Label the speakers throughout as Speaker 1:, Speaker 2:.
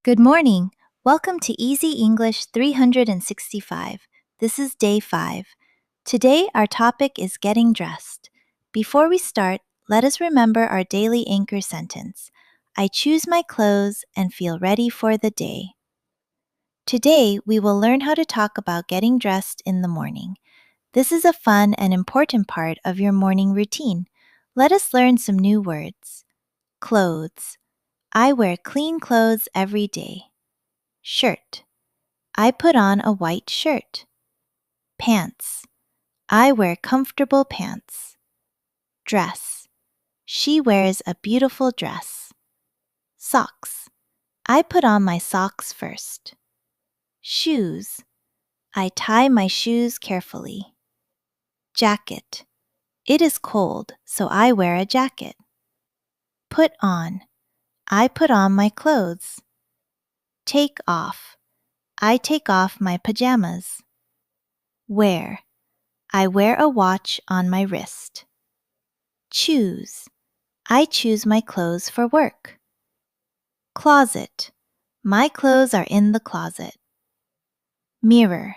Speaker 1: Good morning. Welcome to Easy English 365. This is day 5. Today, our topic is getting dressed. Before we start, let us remember our daily anchor sentence. I choose my clothes and feel ready for the day. Today, we will learn how to talk about getting dressed in the morning. This is a fun and important part of your morning routine. Let us learn some new words. Clothes. I wear clean clothes every day. Shirt. I put on a white shirt. Pants. I wear comfortable pants. Dress. She wears a beautiful dress. Socks. I put on my socks first. Shoes. I tie my shoes carefully. Jacket. It is cold, so I wear a jacket. Put on. I put on my clothes. Take off. I take off my pajamas. Wear. I wear a watch on my wrist. Choose. I choose my clothes for work. Closet. My clothes are in the closet. Mirror.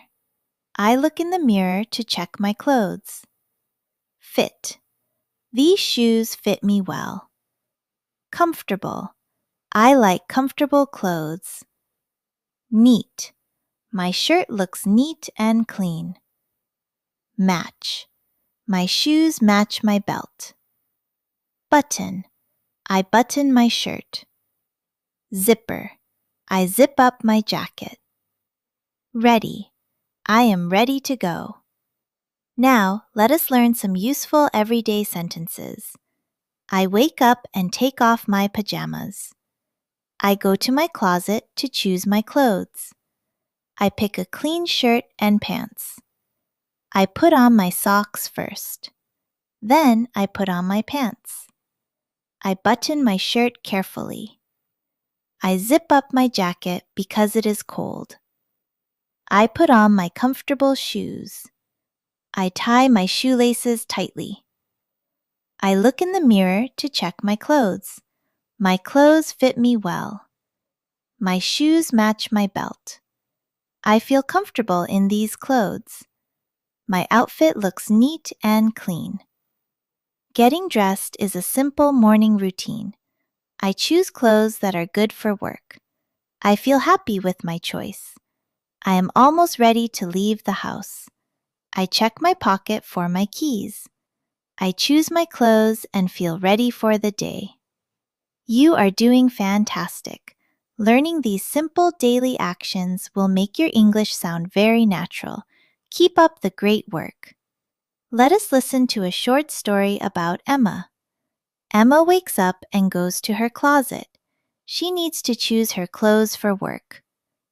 Speaker 1: I look in the mirror to check my clothes. Fit. These shoes fit me well. Comfortable. I like comfortable clothes. Neat. My shirt looks neat and clean. Match. My shoes match my belt. Button. I button my shirt. Zipper. I zip up my jacket. Ready. I am ready to go. Now, let us learn some useful everyday sentences. I wake up and take off my pajamas. I go to my closet to choose my clothes. I pick a clean shirt and pants. I put on my socks first. Then I put on my pants. I button my shirt carefully. I zip up my jacket because it is cold. I put on my comfortable shoes. I tie my shoelaces tightly. I look in the mirror to check my clothes. My clothes fit me well. My shoes match my belt. I feel comfortable in these clothes. My outfit looks neat and clean. Getting dressed is a simple morning routine. I choose clothes that are good for work. I feel happy with my choice. I am almost ready to leave the house. I check my pocket for my keys. I choose my clothes and feel ready for the day. You are doing fantastic. Learning these simple daily actions will make your English sound very natural. Keep up the great work. Let us listen to a short story about Emma. Emma wakes up and goes to her closet. She needs to choose her clothes for work.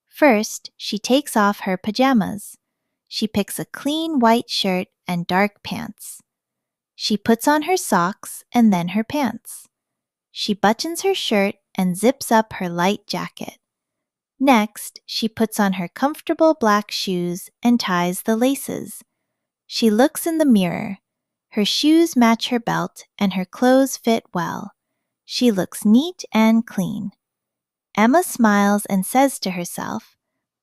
Speaker 1: First, she takes off her pajamas. She picks a clean white shirt and dark pants. She puts on her socks and then her pants. She buttons her shirt and zips up her light jacket. Next, she puts on her comfortable black shoes and ties the laces. She looks in the mirror. Her shoes match her belt and her clothes fit well. She looks neat and clean. Emma smiles and says to herself,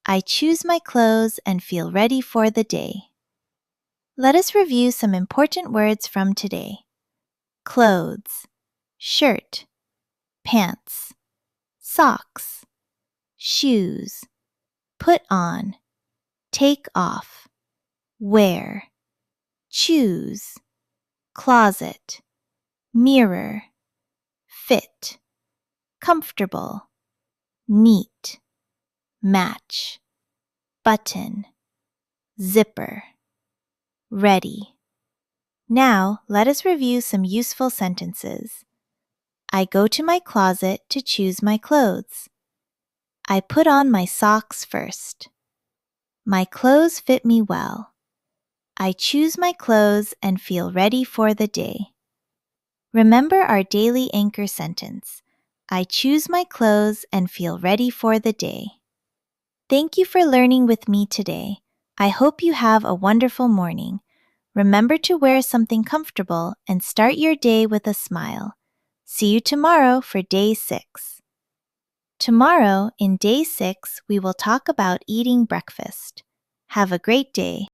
Speaker 1: I choose my clothes and feel ready for the day. Let us review some important words from today. Clothes, shirt, pants, socks, shoes, put on, take off, wear, choose, closet, mirror, fit, comfortable, neat, match, button, zipper, ready. Now, let us review some useful sentences. I go to my closet to choose my clothes. I put on my socks first. My clothes fit me well. I choose my clothes and feel ready for the day. Remember our daily anchor sentence. I choose my clothes and feel ready for the day. Thank you for learning with me today. I hope you have a wonderful morning. Remember to wear something comfortable and start your day with a smile. See you tomorrow for day 6. Tomorrow, in day 6, we will talk about eating breakfast. Have a great day.